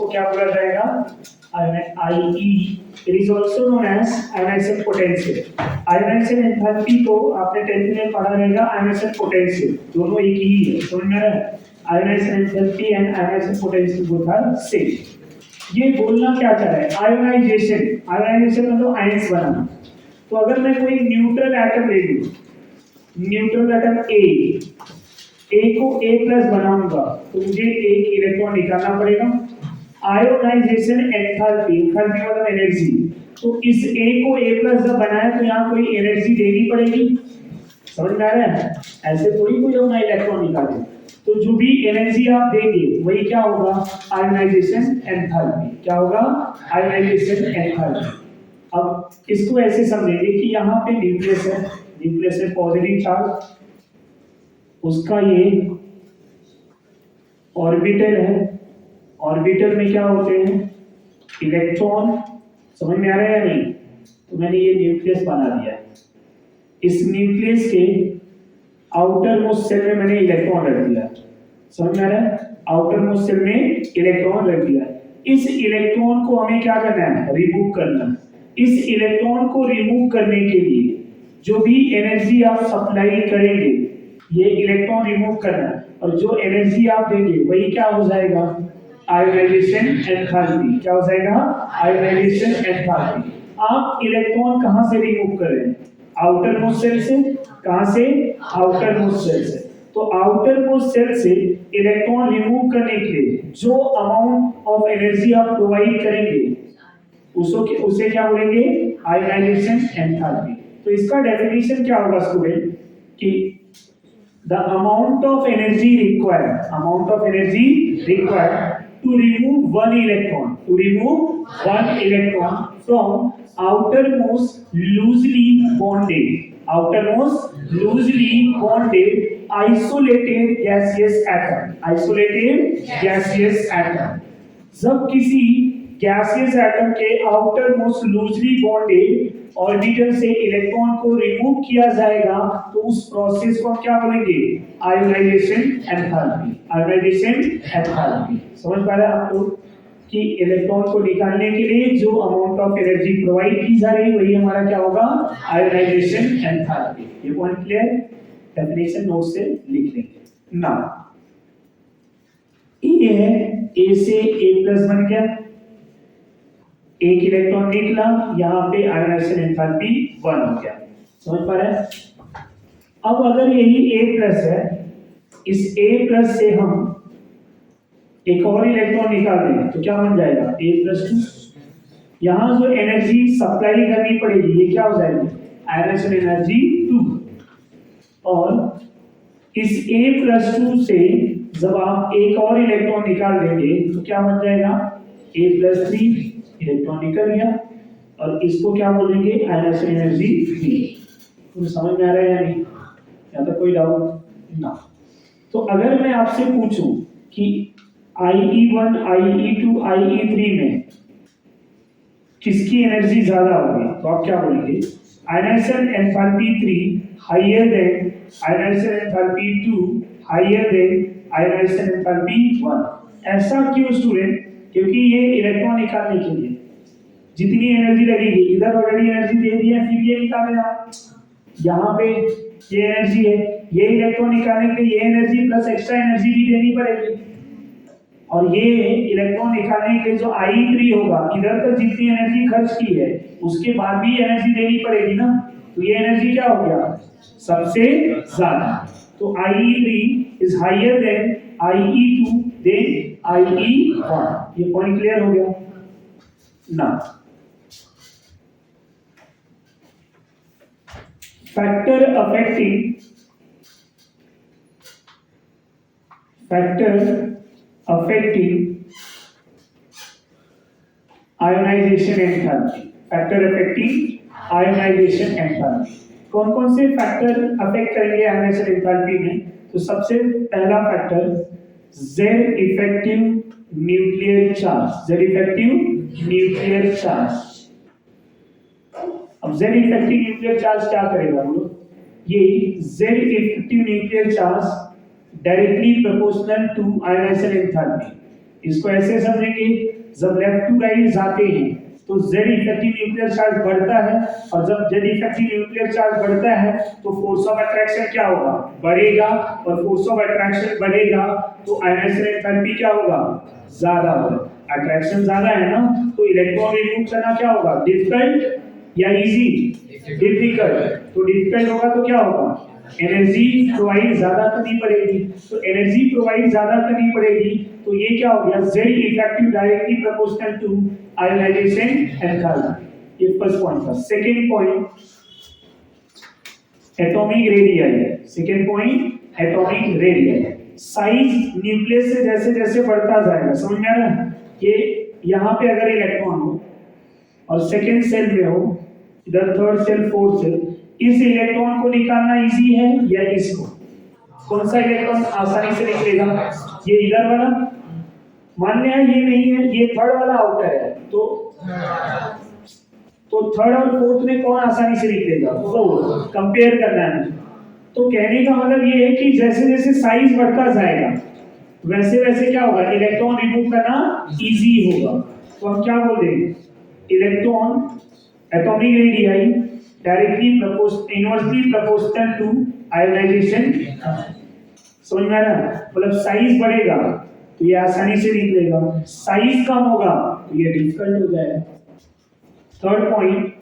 इसको क्या बोला जाएगा? IE. It is also known as ionization potential. Ionisation enthalpy को आपने 10th में पढ़ा रहेगा, आयोनाइजेशन पोटेंशियल दोनों एक ही है, समझ में आ रहा है? Ionization enthalpy and ionization potential both are same. ये बोलना क्या चाह रहा है? आयोनाइजेशन मतलब आयंस बनाना। तो अगर मैं कोई न्यूट्रल एटम ले लूं, न्यूट्रल एटम ए को A+ बनाऊंगा तो मुझे एक इलेक्ट्रॉन निकालना पड़ेगा। आयोनाइजेशन एंथैल्पी, एंथैल्पी मतलब एनर्जी, तो इस A को A+ जब बनाया तो यहाँ कोई एनर्जी देनी पड़ेगी, समझ में आ रहा है? ऐसे थोड़ी कोई अपना इलेक्ट्रॉन निकाले, तो जो भी एनर्जी आप देंगे वही क्या होगा? Ionisation enthalpy. क्या होगा? Ionisation enthalpy. अब इसको ऐसे समझेंगे कि यहाँ पे न्यूक्लियस है, न्यूक्लियस है पॉजिटिव चार्ज, उसका ये ऑर्बिटल है, ऑर्बिटल में क्या होते हैं? इलेक्ट्रॉन। समझ में आ रहा है या नहीं? तो मैंने ये न्यूक्लियस बना दिया, इस न्यूक्लियस के आउटर मोस्ट सेल में मैंने इलेक्ट्रॉन रख दिया, समझ में आ रहा है? आउटर मोस्ट सेल में इलेक्ट्रॉन रख दिया। इस इलेक्ट्रॉन को हमें क्या करना है? रिमूव करना है। इस इलेक्ट्रॉन को रिमूव करने के लिए जो भी एनर्जी आप सप्लाई करेंगे, ये इलेक्ट्रॉन रिमूव करना है, और जो एनर्जी आप देंगे वही क्या हो जाएगा? Ionisation enthalpy. क्या हो जाएगा? Ionisation enthalpy. आप इलेक्ट्रॉन कहां से रिमूव कर रहे हैं? आउटर मोस्ट सेल से। कहां से? आउटर मोस्ट सेल से। तो आउटर मोस्ट सेल से इलेक्ट्रॉन रिमूव करने के लिए जो अमाउंट ऑफ एनर्जी आप प्रोवाइड करेंगे उसे क्या बोलेंगे? Ionization enthalpy. तो इसका डेफिनेशन क्या होगा स्टूडेंट? कि the amount of energy required to remove one electron from outermost loosely bonded isolated gaseous atom। जब किसी गैसियस एटम के outer most loosely bonded orbital से इलेक्ट्रॉन को रिमूव किया जाएगा तो उस प्रोसेस को हम क्या बोलेंगे? Ionization enthalpy. समझ पा रहे हैं आप लोग कि इलेक्ट्रॉन को निकालने के लिए जो अमाउंट ऑफ एनर्जी प्रोवाइड की जा रही है वही हमारा क्या होगा? Ionisation enthalpy. ये पॉइंट क्लियर? डेफिनेशन नोट से लिख लेंगे ना। ये है A से A+ बन गया, एक इलेक्ट्रॉन निकला, यहाँ पे आयोनाइजेशन एंथैल्पी 1 हो गया। समझ पा रहे हैं? अब अगर यही A+ है, इस A+ से हम एक और इलेक्ट्रॉन निकाल दें तो क्या बन जाएगा? A+2। यहाँ जो एनर्जी सप्लाई करनी पड़ेगी ये क्या हो जाएगी? Ionization energy 2। और इस A+2 से जब आप एक और इलेक्ट्रॉन निकाल देंगे तो क्या बन जाएगा? A+3 इलेक्ट्रॉन निकल गया, और इसको क्या बोलेंगे? Ionization energy 3। तुम्हें समझ में आ रहा है या नहीं? या तो कोई डाउट ना? तो अगर मैं आपसे पूछूं कि IE1, IE2, IE3 में किसकी एनर्जी ज्यादा होगी तो आप क्या बोलेंगे? Ionization enthalpy 3 higher than ionization enthalpy 2 higher than ionization enthalpy 1। ऐसा क्यों स्टूडेंट? क्योंकि ये इलेक्ट्रॉन निकालने के लिए जितनी एनर्जी लगेगी, इधर ऑलरेडी एनर्जी दे दी है, फिर ये निकालना, यहाँ पे ये एनर्जी है, ये इलेक्ट्रॉन निकालने के लिए ये एनर्जी प्लस एक्स्ट्रा एनर्जी भी देनी पड़ेगी, और ये इलेक्ट्रॉन निकालने के लिए जो IE3 होगा, इधर तक जितनी एनर्जी खर्च की है उसके बाद भी एनर्जी देनी पड़ेगी ना, तो ये एनर्जी क्या हो गया? सबसे ज्यादा। तो IE3 is higher then IE2 then IE1। ये पॉइंट क्लियर हो गया ना? Factor affecting ionization enthalpy. कौन कौन से फैक्टर अफेक्ट करेंगे आयोनाइजेशन एंथैल्पी में? तो सबसे पहला factor Z effective nuclear charge. अब Z इफेक्टिव न्यूक्लियर चार्ज क्या करेगा हम लोग? ये Z effective nuclear charge directly proportional to ionization enthalpy. इसको ऐसे समझेंगे, जब लेफ्ट टू राइट जाते हैं तो Z इफेक्टिव न्यूक्लियर चार्ज बढ़ता है, और जब Z इफेक्टिव न्यूक्लियर चार्ज बढ़ता है तो फोर्स ऑफ अट्रैक्शन क्या होगा, बढ़ेगा, और फोर्स ऑफ अट्रैक्शन बढ़ेगा तो आयनाइजेशन एंथैल्पी क्या होगा, ज्यादा होगा। अट्रैक्शन ज्यादा है ना, तो इलेक्ट्रॉन रिमूव करना क्या होगा, डिफिकल्ट या इजी, डिफिकल्ट। तो डिफिकल्ट होगा तो क्या होगा, एनर्जी प्रोवाइड ज्यादा करनी पड़ेगी, तो एनर्जी प्रोवाइड ज्यादा करनी पड़ेगी, तो ये क्या हो गया, Z effective directly proportional to ionization enthalpy. ये फर्स्ट पॉइंट था। Second point atomic radius. Second point atomic radius, size nucleus से जैसे जैसे बढ़ता जाएगा, समझ में आ रहा है, ये यहाँ पे अगर इलेक्ट्रॉन हो और सेकंड सेल में हो, इधर थर्ड सेल, फोर्थ सेल, इस इलेक्ट्रॉन को निकालना इजी है या इसको, कौन सा इलेक्ट्रॉन आसानी से निकलेगा, ये इधर वाला, मान लिया ये नहीं है, ये थर्ड वाला आउटर है, तो थर्ड और फोर्थ में कौन आसानी से निकलेगा, फोर्थ, कंपेयर करना है। तो कहने का मतलब ये है कि जैसे जैसे साइज बढ़ता जाएगा वैसे वैसे क्या होगा, इलेक्ट्रॉन रिमूव करना इजी होगा। तो हम क्या बोल देंगे, electron atomic radius directly inversely proportional to ionization. समझ में आ रहा है, मतलब साइज बढ़ेगा तो ये आसानी से निकलेगा, साइज कम होगा तो ये डिफिकल्ट हो जाएगा। थर्ड पॉइंट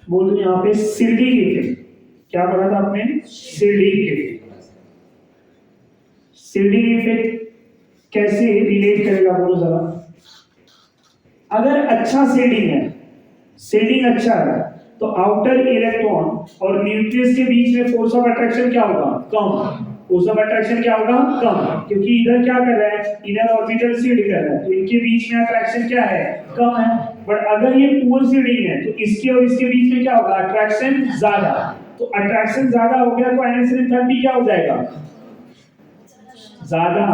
बोल दूं यहाँ पे सिल्डिंग इफेक्ट। क्या पढ़ा था आपने, सिल्डिंग इफेक्ट। सिल्डिंग इफेक्ट कैसे रिलेट करेगा बोलो जरा। अगर अच्छा सिल्डिंग है, सिल्डिंग अच्छा है, तो आउटर इलेक्ट्रॉन और न्यूक्लियस के बीच में फोर्स ऑफ अट्रैक्शन क्या होगा, कम। फोर्स ऑफ अट्रैक्शन क्या होगा, कम, क्योंकि इधर क्या कर रहा है, इधर ऑर्बिटल सील्ड कर रहा है, तो इनके बीच में अट्रैक्शन क्या है, कम है। बट अगर ये पुअर सील्डिंग है तो इसके और इसके बीच में क्या होगा, अट्रैक्शन ज्यादा। तो अट्रैक्शन ज्यादा हो गया तो आयनाइजेशन एंथैल्पी क्या हो जाएगा, ज्यादा।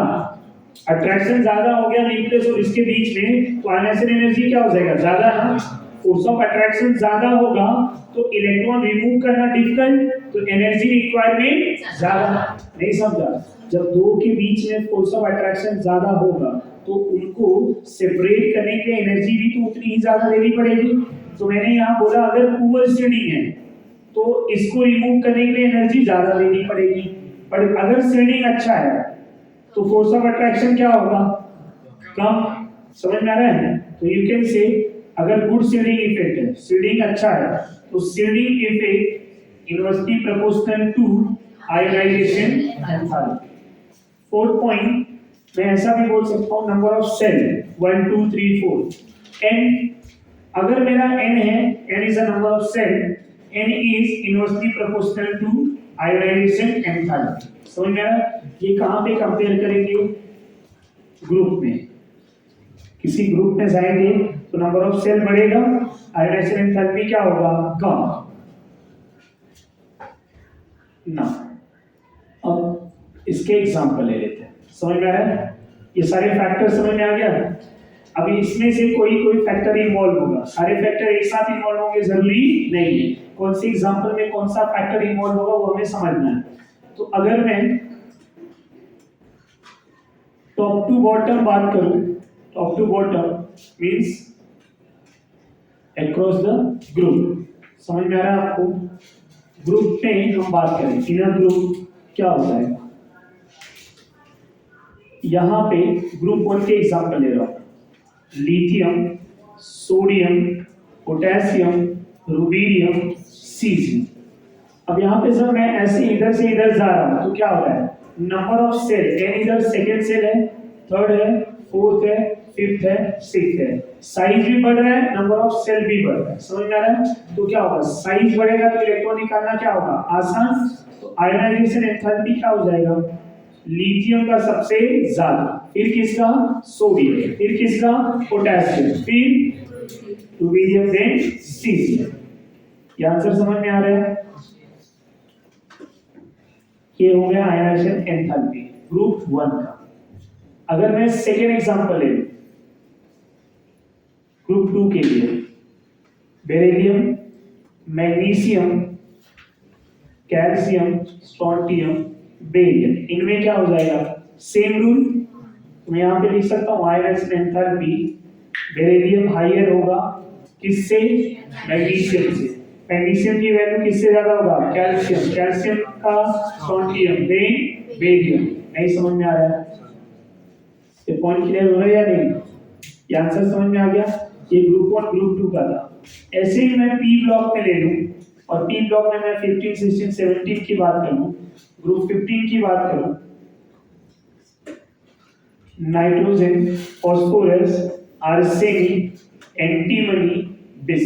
अट्रैक्शन ज्यादा हो गया न्यूक्लियस और इसके बीच में, तो आयनाइजेशन एनर्जी क्या हो जाएगा, ज्यादा ना। फोर्स ऑफ अट्रैक्शन ज्यादा होगा तो इलेक्ट्रॉन रिमूव करना डिफिकल्ट, तो एनर्जी रिक्वायरमेंट ज्यादा। नहीं समझा, जब दो के बीच में फोर्स ऑफ अट्रैक्शन ज्यादा होगा तो उनको सेपरेट करने के लिए एनर्जी भी तो उतनी ही ज्यादा देनी पड़ेगी। तो मैंने यहाँ बोला अगर पुअर सील्डिंग है तो इसको रिमूव करने के लिए एनर्जी ज्यादा देनी पड़ेगी, पर अगर सील्डिंग अच्छा है तो फोर्स ऑफ अट्रैक्शन क्या होगा, कम। समझ में आ रहा है, तो यू कैन से अगर गुड सील्डिंग इफेक्ट है, सील्डिंग अच्छा है, तो shielding effect inversely proportional to ionization enthalpy. Fourth point मैं ऐसा भी बोल सकता हूँ, नंबर ऑफ सेल 1 2 3 4 n। अगर मेरा n है, n is a number of shell, n is inversely proportional to ionization enthalpy. समझ में आ रहा है, ये कहाँ पे कंपेयर करेंगे, ग्रुप में। किसी ग्रुप में जाएंगे तो नंबर ऑफ सेल बढ़ेगा, आयोनाइजेशन एंथैल्पी क्या होगा, कम ना। अब इसके एग्जांपल ले लेते हैं, समझ में आ रहा है, ये सारे फैक्टर समझ में आ गया। अभी इसमें से कोई कोई फैक्टर इन्वॉल्व होगा, सारे फैक्टर एक साथ इन्वॉल्व होंगे जरूरी नहीं है, कौन सी एग्जांपल में कौन सा फैक्टर इन्वॉल्व होगा वो हमें समझना है। तो अगर मैं टॉप टू बॉटम बात करूं, top to bottom means across the group, समझ में आ रहा है आपको। ग्रुप में हम बात करें, इनर ग्रुप क्या होता है, यहाँ पे ग्रुप 1 के एग्जांपल ले रहा हूं, lithium, sodium, potassium, rubidium, caesium. अब यहाँ पे जब मैं ऐसे इधर से इधर जा रहा हूँ तो क्या हो रहा है, नंबर ऑफ सेल, n इधर सेकेंड सेल है, थर्ड है, फोर्थ है, फिफ्थ है, सिक्स्थ है, साइज भी बढ़ रहा है, नंबर ऑफ सेल भी बढ़ रहा है। समझ में आ रहा है, तो क्या होगा, साइज बढ़ेगा तो इलेक्ट्रॉन निकालना क्या होगा, आसान। तो आयोनाइजेशन एंथैल्पी क्या हो जाएगा, लिथियम का सबसे ज्यादा, फिर किसका, सोडियम, फिर किसका, पोटेशियम, फिर रुबीडियम, देन सीजियम। ये आंसर समझ में आ रहा है, ये हो गया आयोनाइजेशन एंथैल्पी ग्रुप 1 का। अगर मैं सेकेंड एग्जांपल ले लूं ग्रुप 2 के लिए, beryllium, magnesium, calcium, strontium, barium, इनमें क्या हो जाएगा, सेम रूल, तो मैं यहाँ पे लिख सकता हूँ आयोनाइजेशन एंथैल्पी बेरिलियम हायर होगा किससे, मैग्नीशियम से। मैग्नीशियम की वैल्यू किससे ज्यादा होगा, कैल्शियम, कैल्शियम का स्ट्रोंटियम, देन बेरियम। नहीं समझ में आ रहा है, ये पॉइंट क्लियर हो रहा है या नहीं, ये आंसर समझ में आ गया। ये ग्रुप 1 ग्रुप 2 का था। ऐसे ही मैं पी ब्लॉक में ले लूं और पी ब्लॉक में मैं 15 16 17 की बात करूं, ग्रुप 15 की बात करूं, नाइट्रोजन, फास्फोरस, आर्सेनिक, एंटीमनी, बिस,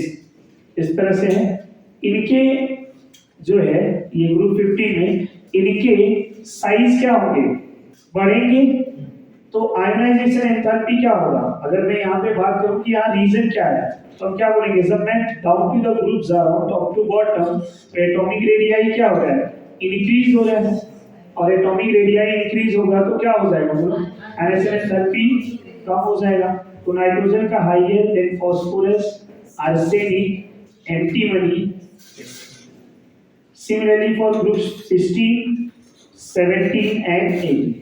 इस तरह से है। इनके जो है ये ग्रुप 15 में इनके साइज क्या होंगे, बढ़ेंगे। तो आयोनाइजेशन एंथैल्पी क्या होगा, अगर मैं यहाँ पे बात करूं कि यहाँ रीजन क्या है, तो हम क्या बोलेंगे, जब मैं डाउन टू द ग्रुप जा रहा हूँ टॉप टू बॉटम, तो एटॉमिक रेडियाई क्या हो रहा है, इंक्रीज हो रहा है। और एटॉमिक रेडियाई इंक्रीज होगा तो क्या हो जाएगा, बोलो आयोनाइजेशन एंथैल्पी कम हो जाएगा। तो नाइट्रोजन का higher, than phosphorus, arsenic, antimony. Similarly for group 16 17 and 18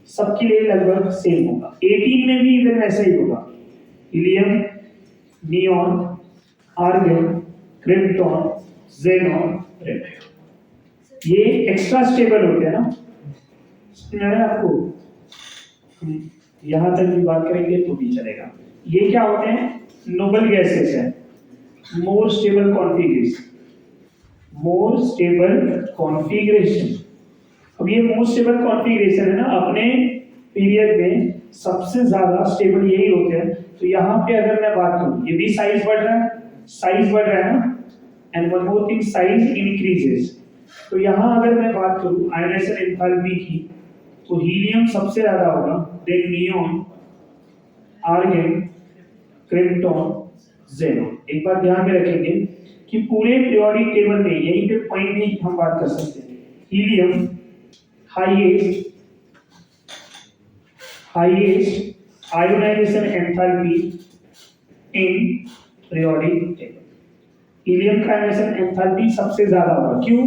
सबके लिए लगभग सेम होगा। 18 में भी इवन ऐसा ही होगा, helium, neon, argon, krypton, xenon, radium. ये एक्स्ट्रा स्टेबल होते हैं ना, सुना आपको, यहां तक भी बात करेंगे तो भी चलेगा। ये क्या होते हैं, नोबल गैसेस है, more stable configuration, more stable configuration. अब ये मोर स्टेबल कॉन्फ़िगरेशन है ना, अपने पीरियड में सबसे ज्यादा स्टेबल यही होते हैं। तो यहाँ पे अगर मैं बात करूं, ये भी साइज बढ़ रहा है, साइज बढ़ रहा है ना, and one more thing, size increases. तो यहाँ अगर मैं बात करूं आयोनाइजेशन एंथैल्पी की, तो हीलियम सबसे ज्यादा होगा, than neon, argon, krypton, xenon. एक बात ध्यान में रखेंगे कि पूरे पीरियोडिक टेबल में यहीं पे पॉइंट भी हम बात कर सकते हैं, helium highest ionization enthalpy in periodic table। Helium का आयोनाइजेशन एंथैल्पी सबसे ज्यादा होगा, क्यों,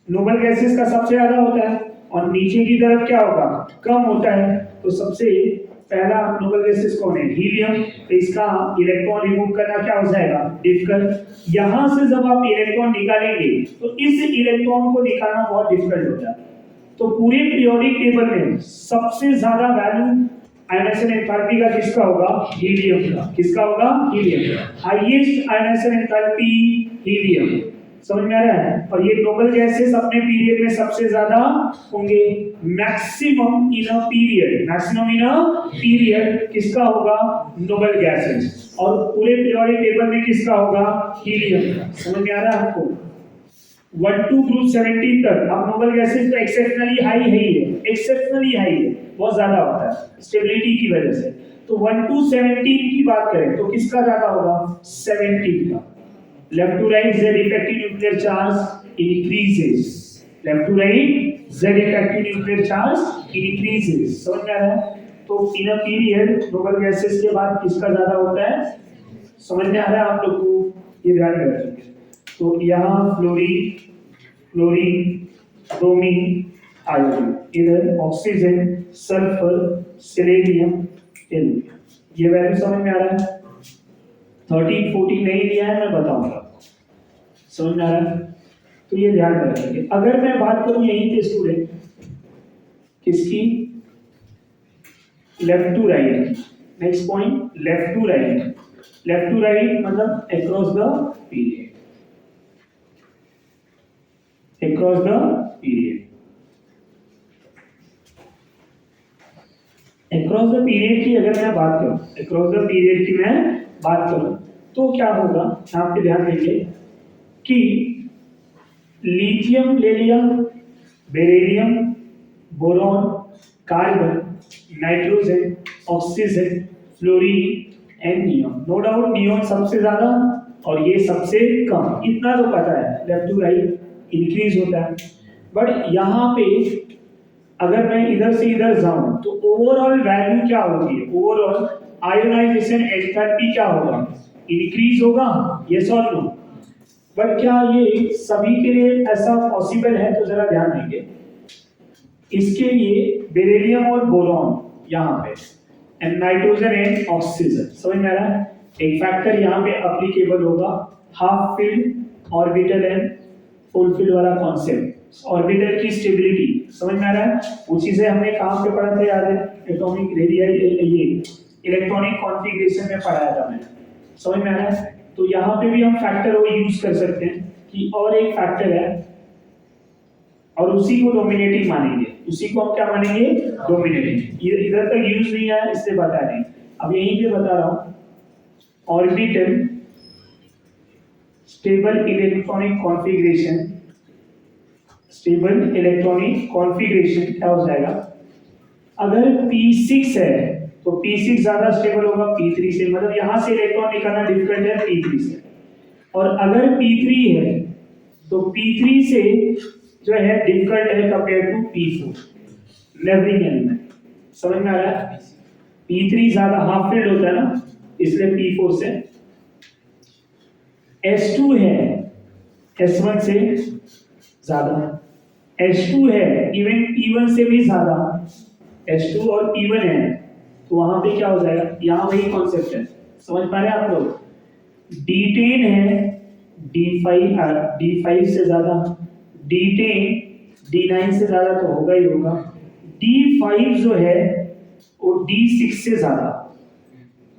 नोबल गैसेस का सबसे ज्यादा होता है और नीचे की तरफ क्या होगा, कम होता है। तो सबसे पहला नोबल गैसेस कौन है, हीलियम। तो इसका इलेक्ट्रॉन रिमूव करना क्या हो जाएगा, डिफिकल्ट। यहां से जब आप इलेक्ट्रॉन निकालेंगे तो इस इलेक्ट्रॉन को निकालना बहुत डिफिकल्ट होता है। तो पूरे पीरियोडिक टेबल में सबसे ज्यादा वैल्यू आयोनाइजेशन एंथैल्पी का किसका होगा, हीलियम का। किसका होगा, helium. Highest ionisation enthalpy helium, समझ में आ रहा है। और ये नोबल गैसेस अपने पीरियड में सबसे ज्यादा होंगे, maximum in a period, maximum in a period किसका होगा, नोबल गैसेस। और पूरे पीरियोडिक टेबल में किसका होगा, हीलियम का। समझ में आ रहा है आपको। 1 to ग्रुप 17 तक अब नोबल गैसेस तो एक्सेप्शनली हाई है, एक्सेप्शनली हाई है, बहुत ज्यादा होता है स्टेबिलिटी की वजह से। तो 1 to 17 की बात करें तो किसका ज्यादा होगा, 17 का। Left to right z effective nuclear charge increases, left to right z effective nuclear charge increases. समझ में आ रहा है। तो in a period noble gases के बाद किसका ज्यादा होता है, समझ में आ रहा है आप लोग को, ये ध्यान में रखिए। तो यहाँ फ्लोरीन, ब्रोमीन, आयोडीन, इधर ऑक्सीजन, सल्फर, सेलेनियम, एल्यूमिनियम। ये वैल्यू समझ में आ रहा है। 13 14 नहीं लिया है, मैं बताऊंगा आपको, समझ में आ रहा है। तो ये ध्यान में रखेंगे। अगर मैं बात करूं यहीं पे स्टूडेंट किसकी, left to right, next point left to right. Left to right मतलब across the period, across the period, across the period की अगर मैं बात करूं, across the period की मैं बात करूं तो क्या होगा, आप पे ध्यान देंगे कि लिथियम ले लिया, beryllium, boron, carbon, nitrogen, oxygen, fluorine and neon. No doubt neon सबसे ज्यादा और ये सबसे कम, इतना तो पता है, लेफ्ट टू राइट इंक्रीज होता है। बट यहाँ पे अगर मैं इधर से इधर जाऊं तो ओवरऑल वैल्यू क्या होगी, ओवरऑल आयोनाइजेशन एंथैल्पी क्या होगा, इंक्रीज होगा, यस और नो। बट क्या ये सभी के लिए ऐसा पॉसिबल है, तो जरा ध्यान देंगे। इसके लिए बेरिलियम और बोरॉन यहाँ पे, एंड नाइट्रोजन एंड ऑक्सीजन। समझ में आ रहा है? एक फैक्टर यहाँ पे अप्लीकेबल होगा, half filled orbital and full field वाला कॉन्सेप्ट। ऑर्बिटल की स्टेबिलिटी समझ में आ रहा है? वो चीजें हमने कहाँ पे पढ़ा था याद है? एटॉमिक रेडियस, ये इलेक्ट्रॉनिक कॉन्फ़िगरेशन में पढ़ाया था मैंने। समझ में आ रहा है? तो यहाँ पे भी हम फैक्टर वो यूज कर सकते हैं कि और एक फैक्टर है और उसी को डोमिनेटिंग मानेंगे, उसी को हम क्या मानेंगे? डोमिनेटिंग। इधर तक यूज नहीं है इसलिए बता रहे हैं, अब यहीं पे बता रहा हूँ। Orbital stable electronic configuration, stable electronic configuration क्या हो जाएगा? अगर P6 है तो P6 ज्यादा स्टेबल होगा P3 से, मतलब यहां से इलेक्ट्रॉन निकालना डिफिकल्ट है P3 से। और अगर P3 है तो P3 से जो है डिफिकल्ट है compare to P4 neighbouring element. समझ में आ रहा है? P3 ज्यादा हाफ फील्ड होता है ना, इसलिए P4 से। S2 है S1 से ज्यादा, H2 है इवन P1 से भी ज्यादा, H2 और P1 है, तो वहां पे क्या हो जाएगा? यहाँ वही कॉन्सेप्ट है। समझ पा रहे हैं आप लोग? D10 है D5 से ज्यादा, D10 D9 से ज्यादा तो होगा ही होगा, D5 जो है वो D6 से ज्यादा।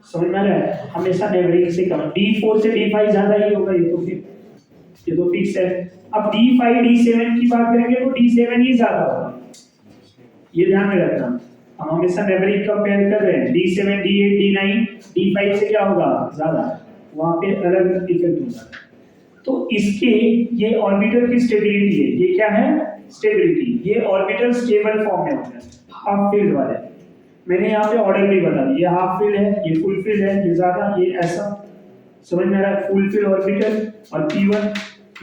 समझ में आ रहा है? हमेशा नेबरिंग से कम, D4 से D5 ज्यादा ही होगा, ये तो फिक्स है। अब D5 D7 की बात करेंगे तो D7 ही ज्यादा होगा, ये ध्यान में रखना। हम हमेशा नेबरिंग कंपेयर कर रहे हैं, D7 D8 D9 D5 से क्या होगा? ज्यादा, वहां पे अलग इफेक्ट होगा। तो इसके ये ऑर्बिटल की स्टेबिलिटी है, ये क्या है? स्टेबिलिटी। ये ऑर्बिटल स्टेबल फॉर्म में होता है, हाफ फील्ड वाले। मैंने यहाँ पे ऑर्डर भी बता दिया, ये हाफ फील्ड है, ये फुल फील्ड है, ये ज्यादा, ये ऐसा। समझ में आ रहा है? फुल फील्ड ऑर्बिटल और P1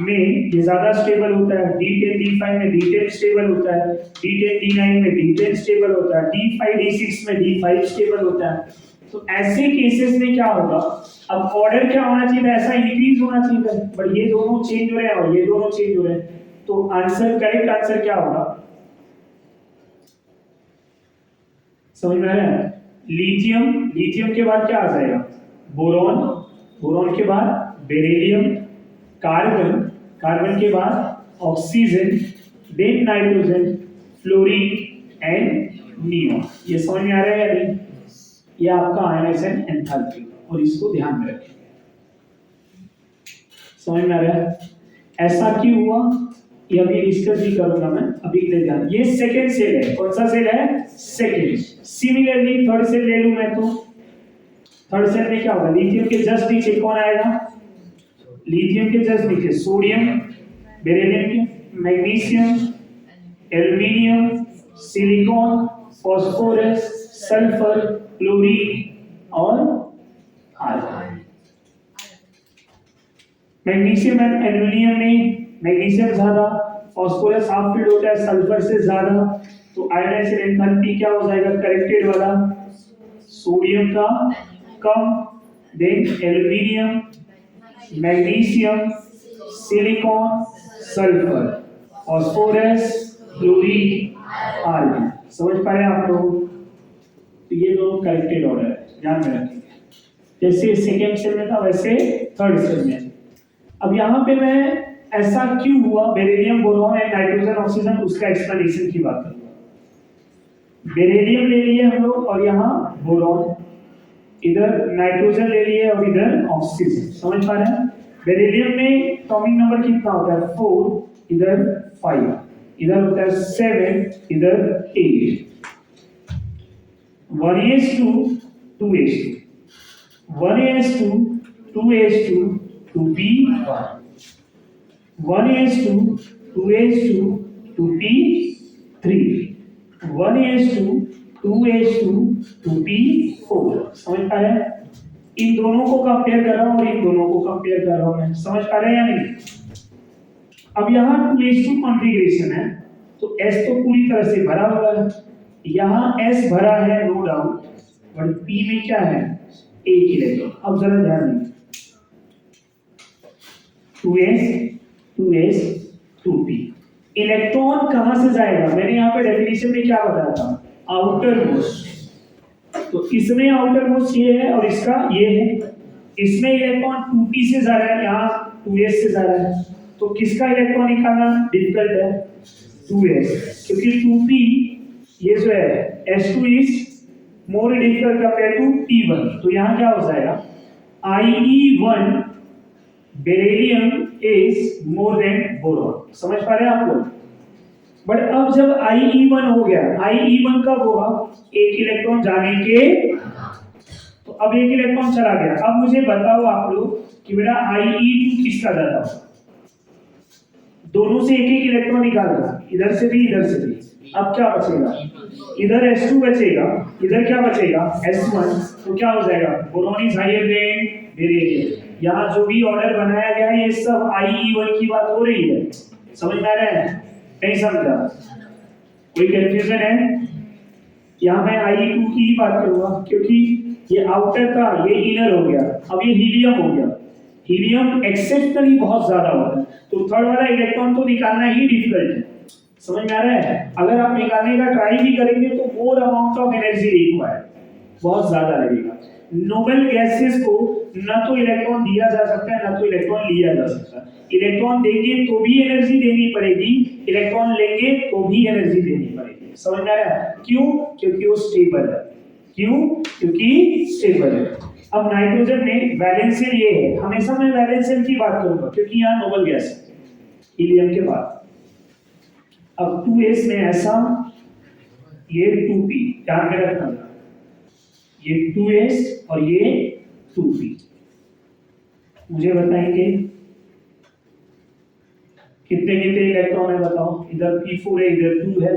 में ये ज्यादा स्टेबल होता है, D10 D5 में D10 स्टेबल होता है, D10 D9 में D10 स्टेबल होता है, D5 D6 में D5 स्टेबल होता है। तो ऐसे केसेस में क्या होगा? अब ऑर्डर क्या होना चाहिए? ऐसा इंक्रीज होना चाहिए, बट ये दोनों चेंज हो रहे हैं और ये दोनों चेंज हो रहे हैं, तो आंसर, करेक्ट आंसर क्या होगा? समझ में आ रहा है? लिथियम के बाद क्या आ जाएगा? बोरॉन के बाद बेरिलियम, कार्बन के बाद oxygen, than nitrogen, fluorine and neon. ये समझ में आ रहा है या नहीं? ये आपका आयनाइजेशन एंथैल्पी, और इसको ध्यान में रखें। समझ में आ रहा है? ऐसा क्यों हुआ ये अभी डिस्कस भी करूंगा मैं, अभी ले ध्यान। ये सेकंड सेल है, कौन सा सेल है? सेकंड। सिमिलरली थर्ड सेल ले लूं मैं, तो थर्ड सेल में क्या होगा? लिथियम के जस्ट नीचे कौन आएगा? लिथियम के जस्ट नीचे sodium, beryllium, magnesium, aluminium, silicon, phosphorus, sulphur, chlorine और आर्गन। मैग्नीशियम एंड एल्यूमिनियम में मैग्नीशियम ज्यादा, फास्फोरस हाफ फील्ड होता है सल्फर से ज्यादा, तो आयनाइजेशन एंथैल्पी क्या हो जाएगा? करेक्टेड वाला, सोडियम का कम, then aluminium, magnesium, silicon, sulphur, phosphorus, chlorine, argon. समझ पा रहे हैं आप लोग? तो ये दोनों करेक्टेड ऑर्डर है, ध्यान में रखेंगे। जैसे सेकेंड सेल में था वैसे थर्ड सेल में। अब यहाँ पे मैं ऐसा क्यों हुआ, beryllium, boron and nitrogen, oxygen, उसका एक्सप्लेनेशन की बात करूंगा। बेरिलियम ले लिए हम लोग और यहाँ बोरॉन, इधर नाइट्रोजन ले लिए और इधर ऑक्सीजन। समझ पा रहे हैं? बेरिलियम में एटॉमिक नंबर कितना होता है? 4, इधर 5, इधर होता है 7, इधर 8। 1s2 2s2, 1s2 2s2 2p1, 1s2 2s2 2p3, 1s2 2s2 2p4। समझ पा रहे हैं? इन दोनों को कंपेयर कर रहा हूं और इन दोनों को कंपेयर कर रहा हूं मैं। समझ पा रहे हैं या नहीं? अब यहाँ 2s2 कॉन्फ़िगरेशन है, तो S तो पूरी तरह से भरा हुआ है, यहाँ S भरा है नो डाउट, और P में क्या है? एक इलेक्ट्रॉन। अब जरा ध्यान दें, 2s 2p, इलेक्ट्रॉन कहां से जाएगा? मैंने यहाँ पे डेफिनेशन में क्या बताया था? Outer most. तो इसमें आउटर मोस्ट ये है और इसका ये है। इसमें इलेक्ट्रॉन 2p से जा रहा है, यहाँ 2s से जा रहा है, तो किसका इलेक्ट्रॉन निकालना डिफिकल्ट है? 2s, क्योंकि 2p ये जो है s2 is more difficult compare to p1। तो यहाँ क्या हो जाएगा? IE1 beryllium is more than boron. समझ पा रहे हैं आप लोग? बट अब जब IE1 हो गया, IE1 कब होगा? एक इलेक्ट्रॉन जाने के, तो अब एक इलेक्ट्रॉन चला गया। अब मुझे बताओ आप लोग कि बेटा IE2 किसका ज्यादा होगा? दोनों से एक एक इलेक्ट्रॉन निकालना, इधर से भी इधर से भी। अब क्या बचेगा? इधर S2 बचेगा, इधर क्या बचेगा? S1। तो क्या हो जाएगा? Boron is higher than beryllium. यहाँ जो भी ऑर्डर बनाया गया है ये सब IE1 की बात हो रही है। समझ में आ रहा है? नहीं समझा? कोई कंफ्यूजन है? यहाँ मैं IE2 की ही बात करूंगा, क्योंकि ये आउटर था, ये इनर हो गया, अब ये हीलियम हो गया। हीलियम एक्सेप्शनली बहुत ज्यादा होता है, तो थर्ड वाला इलेक्ट्रॉन तो निकालना ही डिफिकल्ट है। समझ में आ रहा है? अगर आप निकालने का ट्राई भी करेंगे तो more amount of energy required, बहुत ज्यादा लगेगा। नोबल गैसेस को ना तो इलेक्ट्रॉन दिया जा सकता है ना तो इलेक्ट्रॉन लिया जा सकता है। इलेक्ट्रॉन देंगे तो भी एनर्जी देनी पड़ेगी, इलेक्ट्रॉन लेंगे तो भी एनर्जी देनी पड़ेगी। समझ में आ रहा है? क्यों? क्योंकि वो स्टेबल है। क्यों? क्योंकि स्टेबल है। अब नाइट्रोजन में वैलेंशियल ये है, हमेशा मैं वैलेंशियल की बात करूंगा क्योंकि यहाँ नोबल गैस है हीलियम के बाद। अब 2s में ऐसा, ये 2p, ध्यान में रखना, ये 2s और ये 2p। मुझे बताएंगे कितने कितने इलेक्ट्रॉन है? बताओ। इधर p4 है, इधर 2 है।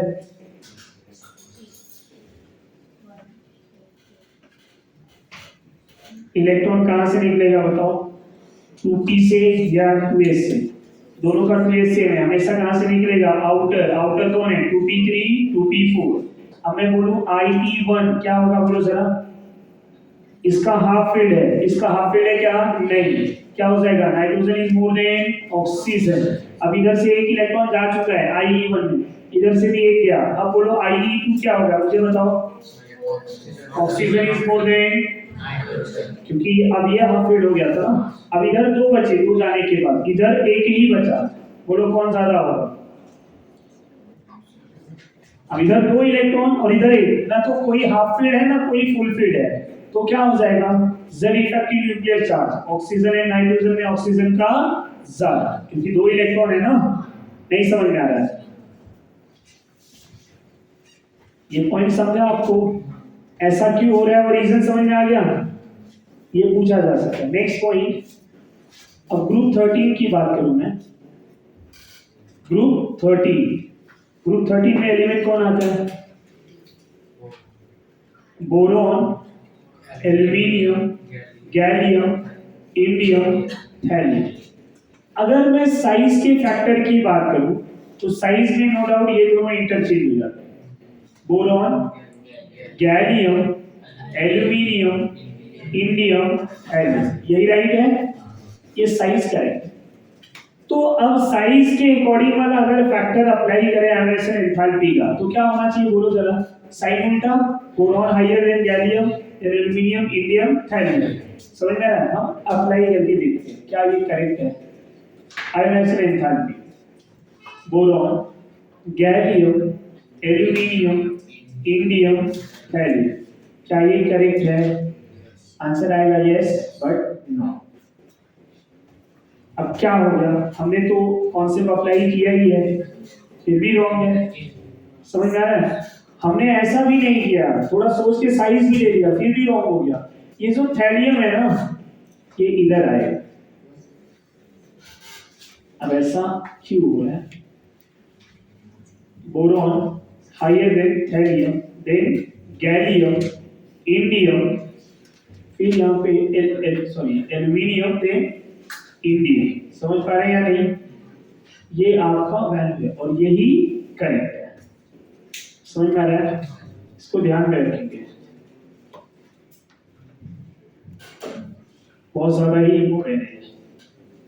इलेक्ट्रॉन कहां से निकलेगा बताओ? 2p से या 2s से? दोनों का 2s सेम है, हमेशा कहां से निकलेगा? आउटर। आउटर कौन है? 2p3 2p4। अब मैं बोलूं IE1 क्या होगा? बोलो जरा। इसका हाफ फील्ड है, इसका हाफ फील्ड है क्या? नहीं। क्या हो जाएगा? Nitrogen is more then oxygen. अब इधर से एक इलेक्ट्रॉन जा चुका है IE1 में, इधर से भी एक गया। अब बोलो IE2 क्या होगा? मुझे बताओ। ऑक्सीजन इज मोर देन, क्योंकि अब ये हाफ फील्ड हो गया था। अब इधर 2 बचे, 2 जाने के बाद इधर एक ही बचा। बोलो कौन ज्यादा होगा? अब इधर 2 इलेक्ट्रॉन और इधर एक, ना तो कोई हाफ फील्ड है ना कोई फुल फील्ड है, तो क्या हो जाएगा? Z effective nuclear charge, oxygen है नाइट्रोजन में ऑक्सीजन का ज्यादा, क्योंकि 2 इलेक्ट्रॉन है ना। नहीं समझ में आ रहा है? ये पॉइंट समझा आपको? ऐसा क्यों हो रहा है और रीजन समझ में आ गया? ये पूछा जा सकता है। नेक्स्ट पॉइंट, अब ग्रुप 13 की बात करूं मैं। ग्रुप 13 में एलिमेंट कौन आता है? Boron, aluminium, gallium, indium, thallium. अगर मैं साइज के फैक्टर की बात करूं तो साइज में नो डाउट ये दोनों इंटरचेंज हो जाते हैं। Boron, gallium, aluminium, indium, thallium, यही राइट है? ये साइज का है। तो अब साइज के अकॉर्डिंग वाला अगर फैक्टर अप्लाई करें एमिशन एंथैल्पी का, तो क्या होना चाहिए? बोलो जरा। साइन उल्टा, boron higher than gallium, aluminium, indium, thallium. समझ में आ रहा है? हम अप्लाई करके देखते हैं क्या ये करेक्ट है। Ionization enthalpy, boron, gallium, aluminium, indium, thallium, क्या ये करेक्ट है? आंसर आएगा यस बट नो। अब क्या हो गया? हमने तो कॉन्सेप्ट अप्लाई किया ही है, फिर भी रॉन्ग है। समझ में आ रहा है? हमने ऐसा भी नहीं किया, थोड़ा सोच के साइज भी ले लिया, फिर भी रॉन्ग हो गया। ये जो थैलियम है ना, ये इधर आएगा। अब ऐसा क्यों हो रहा है? Boron higher than thallium, than gallium, indium, फिर यहाँ पे एल्यूमिनियम, देन इंडियम। समझ पा रहे हैं या नहीं? ये आपका वैल्यू है और यही करेक्ट है। समझ में आ रहा है? इसको ध्यान में रखेंगे, बहुत ज्यादा ही इंपॉर्टेंट है।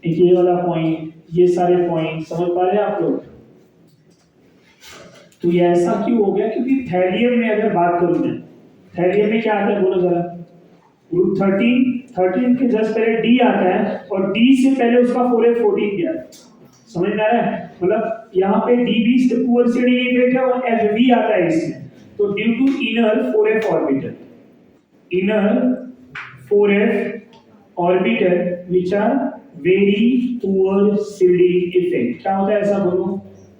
एक ये वाला पॉइंट, ये सारे पॉइंट समझ पा रहे हैं आप लोग? तो ये ऐसा क्यों हो गया? क्योंकि थैलियम में अगर बात करूं मैं, थैलियम में क्या आता है बोलो जरा, ग्रुप 13 के जस्ट पहले डी आता है और डी से पहले उसका 4f14 दिया है। समझ में आ रहा है, मतलब यहाँ पे डी से पुअर सीडिंग इफेक्ट है और एफ भी आता है इसमें। तो due to inner 4f orbital, inner 4f orbital which are very poor shielding effect, क्या होता है ऐसा बोलो,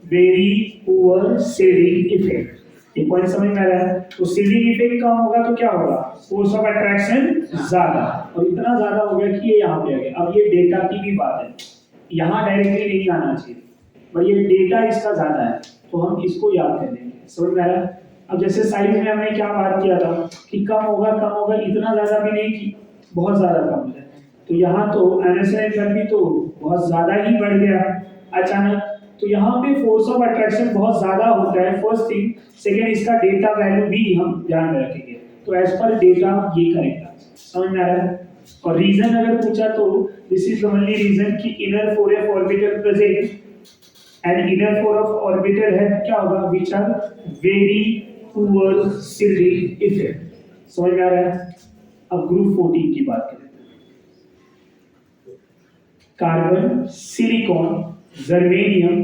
वेरी पुअर सीडिंग इफेक्ट। ये पॉइंट समझ में आ रहा है। तो सीडिंग इफेक्ट कम होगा तो क्या होगा, फोर्स ऑफ अट्रैक्शन ज्यादा, और इतना ज्यादा हो गया कि ये यहाँ पे आ गया। अब ये डेटा की भी बात है, यहाँ डायरेक्टली नहीं आना चाहिए, पर ये डेटा इसका ज्यादा है तो हम इसको याद कर लेंगे। समझ में आ रहा है। अब जैसे साइज में हमने क्या बात किया था कि कम होगा, इतना ज्यादा भी नहीं कि बहुत ज्यादा कम है। तो यहाँ तो एनएसएन भी तो बहुत ज्यादा ही बढ़ गया अचानक। तो यहाँ पे फोर्स ऑफ अट्रैक्शन बहुत ज्यादा होता है, फर्स्ट थिंग। सेकेंड, इसका डेटा वैल्यू भी हम ध्यान में रखेंगे। तो एज पर डेटा ये करेक्ट आंसर, समझ में आ रहा है। और रीजन अगर पूछा तो this is the only reason कि inner 4f orbital present and inner 4f orbital है क्या होगा, which are very poor shielding effect. समझ में आ रहा है। अब ग्रुप 14 की बात करें, कार्बन, सिलिकॉन, जर्मेनियम,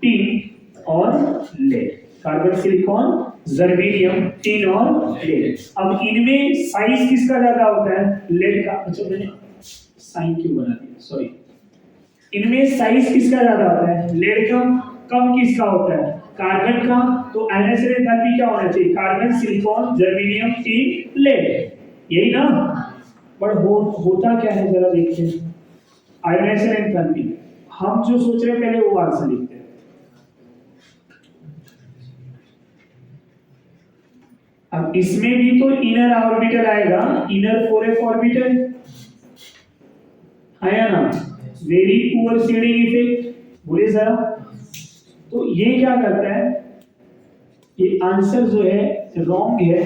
टिन और lead. Carbon, silicon, germanium, tin और लेड। अब इनमें साइज किसका ज्यादा होता है, लेड का। अच्छा मैंने साइन क्यों बना दिया, सॉरी। इनमें साइज किसका ज्यादा होता है, लेड का। कम किसका होता है, कार्बन का। तो NaCl एंथैल्पी क्या होना चाहिए, carbon, silicon, germanium, tin, lead, यही ना। बट होता क्या है जरा देखते हैं। आयोनाइजेशन एंथैल्पी हम जो सोच रहे हैं पहले वो आंसर लिखते हैं। अब इसमें भी तो इनर ऑर्बिटल आएगा, इनर 4f ऑर्बिटल आया ना, वेरी पुअर सीडिंग इफेक्ट, बोले जरा। तो ये क्या करता है, ये आंसर जो है रॉन्ग है,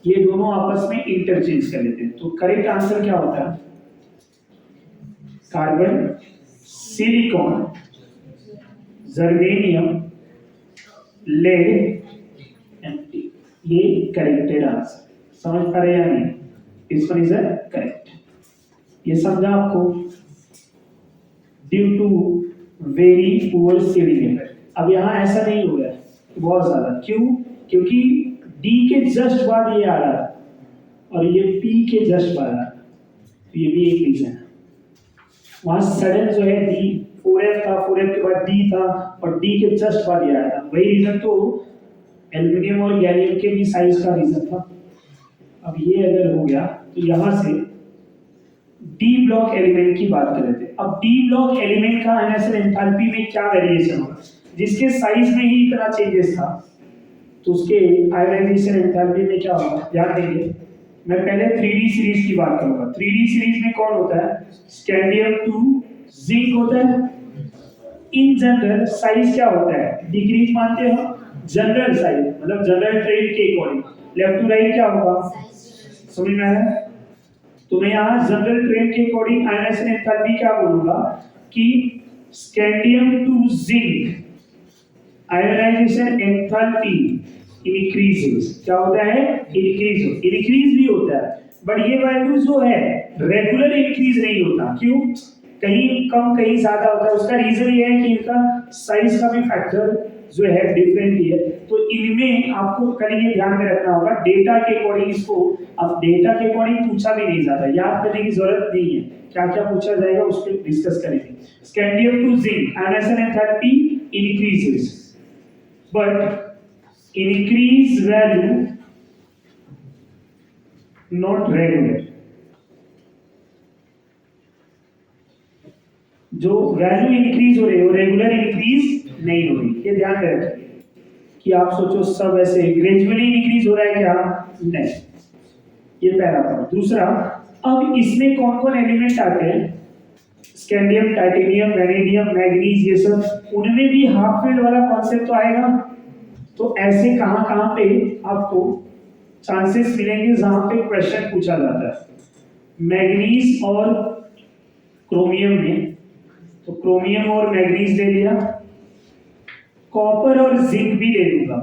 ये दोनों आपस में इंटरचेंज कर लेते हैं। तो करेक्ट आंसर क्या होता है, carbon, silicon, germanium, lead and tin, ये करेक्टेड आंसर। समझ पा रहे या नहीं, दिस वन इज करेक्ट। ये समझा आपको, due to very poor shielding effect. अब यहाँ ऐसा नहीं हो रहा है बहुत ज्यादा, क्यों, क्योंकि डी के जस्ट बाद ये आ रहा है और ये पी के जस्ट बाद आ रहा है, तो ये भी एक रीजन है। वहां सडन जो है डी 4f था, 4f के बाद डी था और डी के जस्ट बाद ये आया था। वही रीजन तो एल्यूमिनियम और गैलियम के भी साइज का रीजन था। अब ये अगर हो गया तो यहां से डी ब्लॉक एलिमेंट की बात कर रहे थे। अब डी ब्लॉक एलिमेंट का एनएसएल एंथैल्पी में क्या वेरिएशन होगा, जिसके साइज में ही इतना चेंजेस था तो उसके आयोनाइजेशन एंथैल्पी में क्या होगा, ध्यान देंगे। मैं पहले 3D सीरीज की बात करूंगा। 3D सीरीज में कौन होता है, स्कैंडियम 2 जिंक होता है। इन जनरल साइज क्या होता है, डिक्रीज मानते हो, जनरल साइज मतलब जनरल ट्रेंड के अकॉर्डिंग लेफ्ट टू राइट क्या होगा, समझ में आया। तो मैं यहाँ जनरल ट्रेंड के अकॉर्डिंग आयोनाइजेशन एंथैल्पी क्या बोलूंगा कि scandium 2 zinc ionisation enthalpy increases, क्या होता है, इंक्रीज भी होता है, बट ये वैल्यू जो है रेगुलर इंक्रीज नहीं होता। क्यों, कहीं कम कहीं ज्यादा होता है। उसका रीजन ये है कि इनका साइज का भी फैक्टर जो है डिफरेंट ही है। तो इनमें आपको कल ये ध्यान में रखना होगा, डेटा के अकॉर्डिंग इसको, अब डेटा के अकॉर्डिंग पूछा भी नहीं जाता, याद करने की जरूरत नहीं है, क्या क्या पूछा जाएगा उस पर डिस्कस करेंगे। Scandium 2 zinc ionisation enthalpy increases but increase value not regular। जो वैल्यू इंक्रीज हो रही है वो रेगुलर इंक्रीज नहीं हो रही, ये ध्यान में रखिए कि आप सोचो सब ऐसे ग्रेजुअली इंक्रीज हो रहा है क्या, नहीं। ये पहला पॉइंट। दूसरा, अब इसमें कौन कौन एलिमेंट आते हैं, स्कैंडियम, टाइटेनियम, वैनेडियम, मैग्नीज, ये सब, उनमें भी हाफ फील्ड वाला कॉन्सेप्ट तो आएगा। तो ऐसे कहां पे आपको चांसेस मिलेंगे जहां पे क्वेश्चन पूछा जाता है। मैग्नीज और क्रोमियम में, तो क्रोमियम और मैग्नीज ले लिया, कॉपर और जिंक भी ले लूंगा,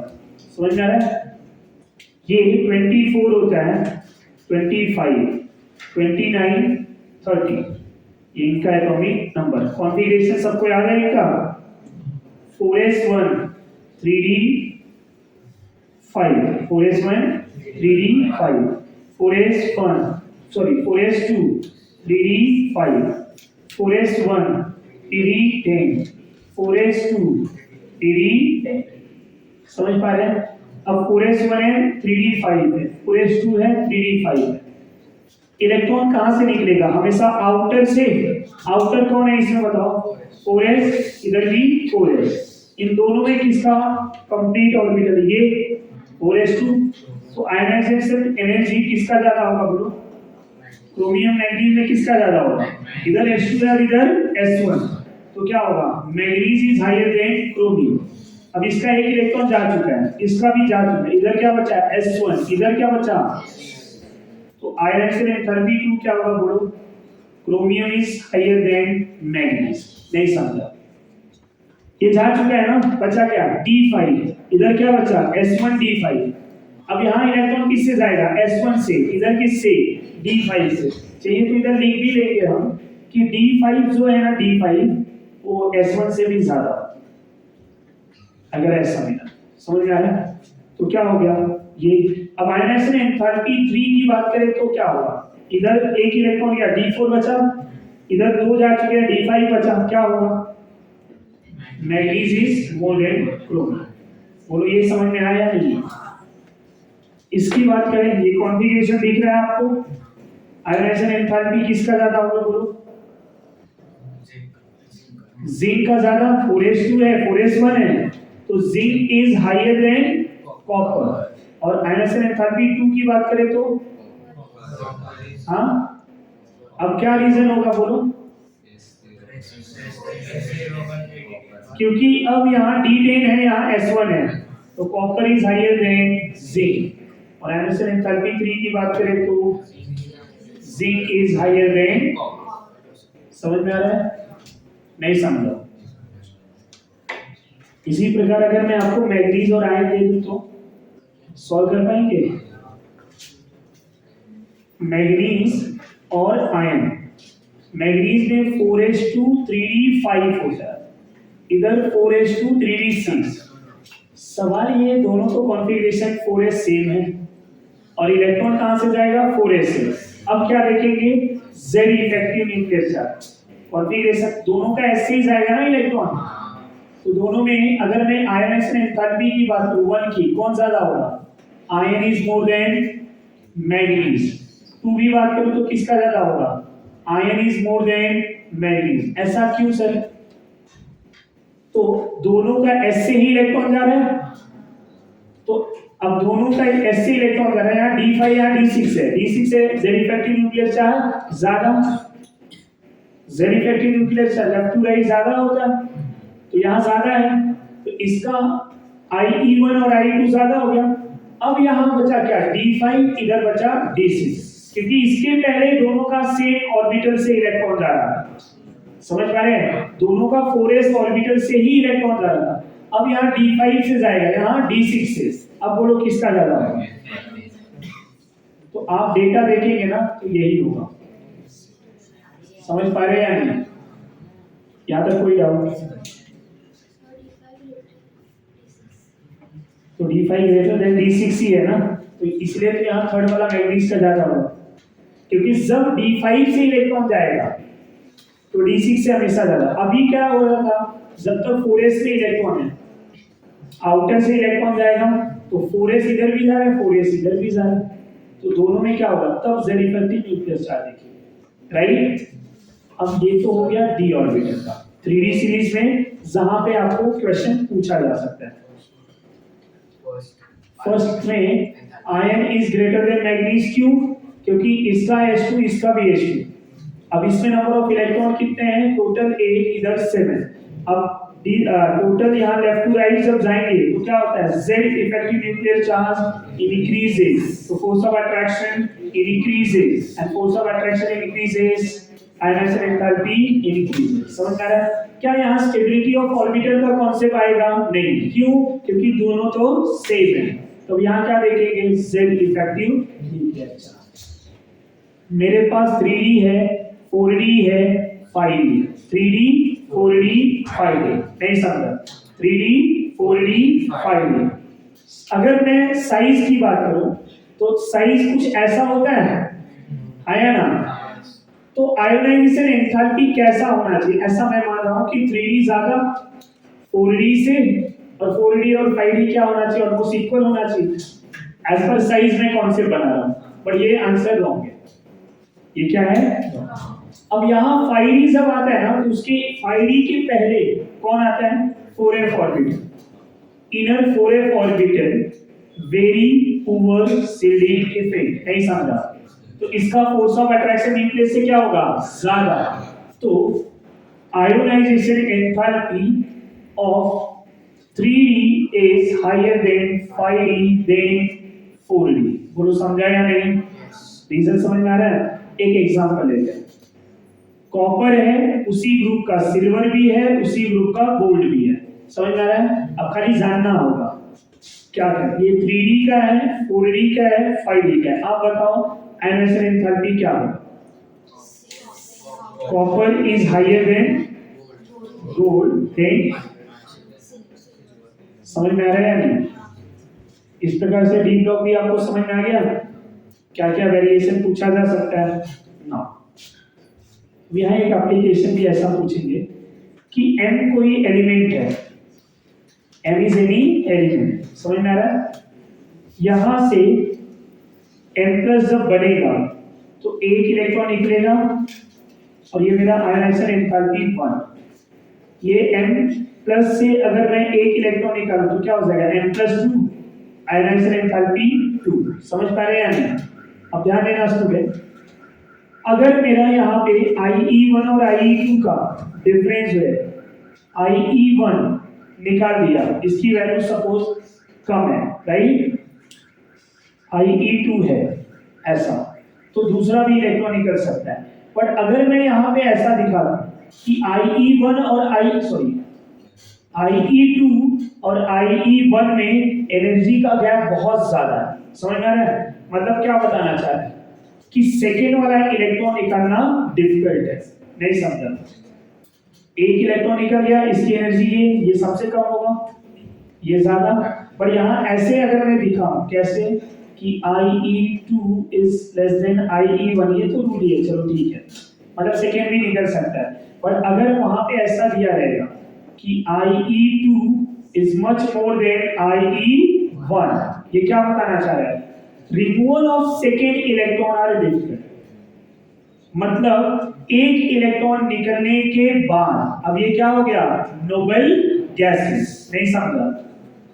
समझ में आ रहा है। ये 24 होता है, 25, 29, 30, ये इनका एटॉमिक नंबर। कॉन्फ़िगरेशन सबको याद है इनका? 4s1 3d5, 4s1 3d5, 4s2 3d5, 4s1 3d10, 4s2 3d10। समझ पा रहे हैं? अब 4s1 है 3d5 है, 4s2 है 3d5 है। इलेक्ट्रॉन कहां से निकलेगा? हमेशा आउटर से। आउटर कौन है इसमें बताओ? 4s, इधर भी 4s। इन दोनों में किसका कंप्लीट ऑर्बिटल? ये 4s2। तो आयनाइजेशन एनर्जी किसका ज्यादा होगा बोलो? क्रोमियम मैग्नीज में किसका ज्यादा होगा? इधर s2 है और इधर s1। तो क्या होगा? Manganese is higher than chromium. अब इसका एक इलेक्ट्रॉन जा चुका है, इसका भी जा चुका है। इधर क्या बचा? s1। इधर क्या बचा? तो आयनाइजेशन एंथैल्पी 2 क्या होगा बोलो? Chromium is higher than manganese. नहीं समझा? ये जा चुका है ना, बचा क्या? d5। इधर क्या बचा? s1 d5। अब यहाँ इलेक्ट्रॉन किससे जाएगा? s1 से। इधर किससे? d5 से। चाहिए तो इधर लिख भी लेंगे हम कि d5 जो है ना, d5 वो s1 से भी ज्यादा, अगर ऐसा मिला। समझ में आ रहा है? तो क्या हो गया ये? अब आयनाइजेशन एंथैल्पी 3 की बात करें तो क्या होगा? इधर एक इलेक्ट्रॉन गया, d4 बचा, इधर 2 जा चुके हैं, d5 बचा। क्या होगा? Manganese is more then chromium. बोलो ये समझ में आया या नहीं? इसकी बात करें, ये कॉन्फ़िगरेशन दिख रहा है आपको? आयनाइजेशन एंथैल्पी किसका ज्यादा होगा बोलो? जिंक का ज्यादा। 4s2 है 4s1 है, तो zinc is higher than copper. और आयनाइजेशन एंथैल्पी 2 की बात करें तो हाँ, अब क्या रीजन होगा बोलो? क्योंकि अब यहाँ d10 है, यहाँ s1 है, तो copper is higher than zinc. और आयनाइजेशन एंथैल्पी 3 की बात करें तो जिंक इज हायर देन। समझ में आ रहा है? नहीं समझा? इसी प्रकार अगर मैं आपको मैग्नीज और आयन दे दूं तो सॉल्व कर पाएंगे? मैग्नीज और आयन, मैग्नीज में 4s2 3d5 होता है, इधर 4s2 3d6। सवाल ये, दोनों तो कॉन्फ़िगरेशन 4s सेम है और इलेक्ट्रॉन कहां से जाएगा? 4s से। अब क्या देखेंगे? z effective nuclear charge. Configuration दोनों का ऐसे ही जाएगा ना इलेक्ट्रॉन। तो दोनों में अगर मैं आयनाइजेशन एंथैल्पी की बात करूं 1 की, कौन ज्यादा होगा? Ion is more then manganese. 2 भी बात करूं तो किसका ज्यादा होगा? Ion is more then manganese. ऐसा क्यों सर? तो दोनों का s से ही इलेक्ट्रॉन जा रहा है, तो अब दोनों का s से इलेक्ट्रॉन जा रहा है। यहाँ d5 यहाँ d6 है, d6 है z इफेक्टिव न्यूक्लियर चार्ज ज्यादा। z effective nuclear charge left to right ज्यादा होता है, तो यहाँ ज्यादा है, तो इसका IE1 और IE2 ज्यादा हो गया। अब यहाँ बचा क्या? d5, इधर बचा d6, क्योंकि इसके पहले दोनों का सेम ऑर्बिटल से इलेक्ट्रॉन जा रहा है। समझ पा रहे हैं? दोनों का 4s ऑर्बिटल से ही इलेक्ट्रॉन जा रहा है। अब यहाँ d5 से जाएगा, यहाँ d6 से। अब बोलो किसका ज्यादा होगा? तो आप डेटा देखेंगे ना तो यही होगा। समझ पा रहे हैं या नहीं? यहाँ तक कोई डाउट? तो d5 ग्रेटर देन d6 ही है ना, तो इसलिए तो यहाँ थर्ड वाला मैग्नीज का ज्यादा होगा, क्योंकि जब d5 से इलेक्ट्रॉन जाएगा तो d6 से हमेशा ज्यादा। अभी क्या हो रहा था? जब तक 4s से इलेक्ट्रॉन है, आउटर से इलेक्ट्रॉन जाएगा तो 4s इधर भी जा रहा है, 4s इधर भी जा रहा है, तो दोनों में क्या होगा? तब z इफेक्टिव न्यूक्लियर चार्ज देखिए, राइट? अब ये तो हो गया d ऑर्बिटल का 3d सीरीज में, जहां पे आपको क्वेश्चन पूछा जा सकता है। फर्स्ट में ion is greater than manganese. क्यों? क्योंकि इसका H2 इसका भी H2। अब इसमें नंबर ऑफ इलेक्ट्रॉन कितने हैं? टोटल 8, इधर 7। अब टोटल यहाँ लेफ्ट टू राइट जब जाएंगे तो क्या होता है? Z effective nuclear charge increases, तो force of attraction increases, and force of attraction increases, ionisation enthalpy increases. समझ आ रहा है? क्या यहाँ स्टेबिलिटी ऑफ ऑर्बिटल का कॉन्सेप्ट आएगा? नहीं। क्यों? क्योंकि दोनों तो सेम है। तो यहाँ क्या देखेंगे, Z इफेक्टिव न्यूक्लियर चार्ज। मेरे पास 3D है, 4D है, 5D, 3D 4D 5D, नहीं समझा, 3D 4D 5D। अगर मैं साइज की बात करूं तो साइज कुछ ऐसा होता है ना, तो आयोनाइजेशन एंथैल्पी कैसा होना चाहिए, ऐसा मैं मान रहा हूं कि 3D ज्यादा 4D से, और 4D और 5D क्या होना चाहिए, ऑलमोस्ट इक्वल होना चाहिए एज पर साइज में कॉन्सेप्ट बना रहा हूं, पर ये आंसर रॉन्ग है। ये क्या है, अब यहाँ 5D जब आता है ना तो उसके 5D के पहले कौन आता है, 4f orbital, inner 4f orbital, very poor shielding effect, नहीं समझा, तो इसका फोर्स ऑफ अट्रैक्शन न्यूक्लियस से क्या होगा, ज्यादा। तो ionisation enthalpy of 3D is higher than 5D than 4D। बोलो समझा या नहीं, रीजन समझ में आ रहा है। एक एग्जांपल लेते हैं, कॉपर है, उसी ग्रुप का सिल्वर भी है, उसी ग्रुप का गोल्ड भी है, समझ में आ रहा है। अब खाली जानना होगा क्या है, ये 3D का है, 4D का है, 5D का है, आप बताओ आयोनाइजेशन एंथैल्पी क्या होगा। Copper is higher than gold than, समझ में आ रहा है या नहीं। इस प्रकार से डी ब्लॉक भी आपको समझ में आ गया, क्या क्या वेरिएशन पूछा जा सकता है ना। यहाँ एक एप्लीकेशन भी ऐसा पूछेंगे कि m कोई एलिमेंट है, m इज एनी एलिमेंट, समझ में आ रहा है। यहां से m प्लस जब बनेगा तो एक इलेक्ट्रॉन निकलेगा, और ये मेरा आयोनाइजेशन एंथैल्पी 1, ये m प्लस से अगर मैं एक इलेक्ट्रॉन निकालूं तो क्या हो जाएगा, m+2, आयोनाइजेशन एंथैल्पी 2, समझ पा रहे हैं या नहीं। अब ध्यान देना स्टूडेंट, अगर मेरा यहाँ पे IE1 और IE2 का डिफरेंस है, IE1 निकाल दिया, इसकी वैल्यू सपोज कम है, राइट, IE2 है ऐसा, तो दूसरा भी इलेक्ट्रॉन निकल सकता है। बट अगर मैं यहाँ पे ऐसा दिखा कि IE1 और IE2 और IE1 में एनर्जी का गैप बहुत ज्यादा है, समझ में आ रहा है। मतलब क्या बताना चाह रहे हैं कि सेकेंड वाला इलेक्ट्रॉन निकालना डिफिकल्ट है, नहीं समझा। एक इलेक्ट्रॉन निकल गया, इसकी एनर्जी ये सबसे कम होगा, ये ज्यादा। पर यहाँ ऐसे अगर मैं दिखाऊं कैसे कि IE2 is less than IE1, ये तो रूल है, चलो ठीक है, मतलब सेकेंड भी निकल सकता है। पर अगर वहां पे ऐसा दिया रहेगा कि IE2 is much more than IE1, ये क्या बताना चाह रहा है, removal of second electron are difficult. मतलब एक इलेक्ट्रॉन निकलने के बाद अब ये क्या हो गया, नोबल गैसेस, नहीं समझा,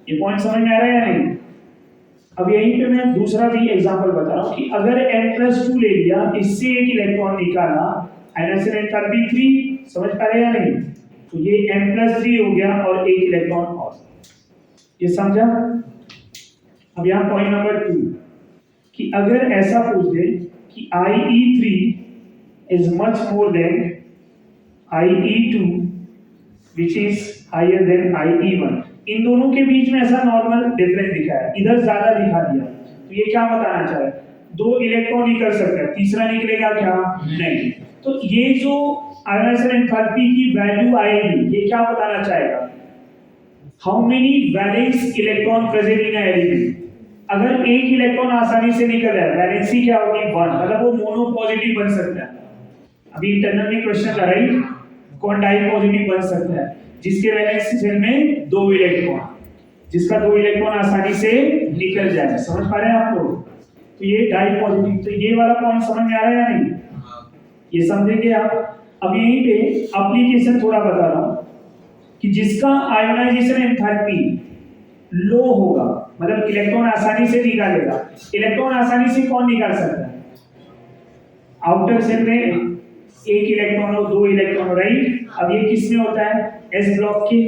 ये पॉइंट समझ में आ रहा है या नहीं। अब यहीं पे मैं दूसरा भी एग्जांपल बता रहा हूं कि अगर m+2 ले लिया, इससे एक इलेक्ट्रॉन निकाला, आयोनाइजेशन एंथैल्पी 3, समझ पा रहे हैं या नहीं, तो ये m+3 हो गया और एक इलेक्ट्रॉन और, ये समझा। अब यहाँ पॉइंट नंबर 2 कि अगर ऐसा पूछ दे कि IE3 is much more than IE2 which is higher than IE1, इन दोनों के बीच में ऐसा नॉर्मल डिफरेंस दिखा है, इधर ज्यादा दिखा दिया, तो ये क्या बताना चाह रहा है, दो इलेक्ट्रॉन निकल सकता है, तीसरा निकलेगा क्या, नहीं। तो ये जो आयोनाइजेशन एंथैल्पी की वैल्यू आएगी, ये क्या बताना चाहेगा, how many valence electron present in element. अगर एक इलेक्ट्रॉन आसानी से निकल रहा है, वैलेंसी क्या होगी 1, मतलब वो मोनो पॉजिटिव बन सकता है। अभी इंटरनल में क्वेश्चन था, राइट, कौन डाई पॉजिटिव बन सकता है, जिसके वैलेंसी शेल में 2 इलेक्ट्रॉन, जिसका 2 इलेक्ट्रॉन आसानी से निकल जाए, समझ पा रहे हैं आप लोग। तो ये डाई पॉजिटिव, तो ये वाला पॉइंट समझ में आ रहा है या नहीं, ये समझेंगे आप। अब यहीं पे एप्लीकेशन थोड़ा बता रहा हूं कि जिसका आयोनाइजेशन एंथैल्पी लो होगा, मतलब इलेक्ट्रॉन आसानी से निकालेगा। इलेक्ट्रॉन आसानी से कौन निकाल सकता है, आउटर शेल में एक इलेक्ट्रॉन और 2 इलेक्ट्रॉन, राइट। अब ये किसमें होता है, एस ब्लॉक के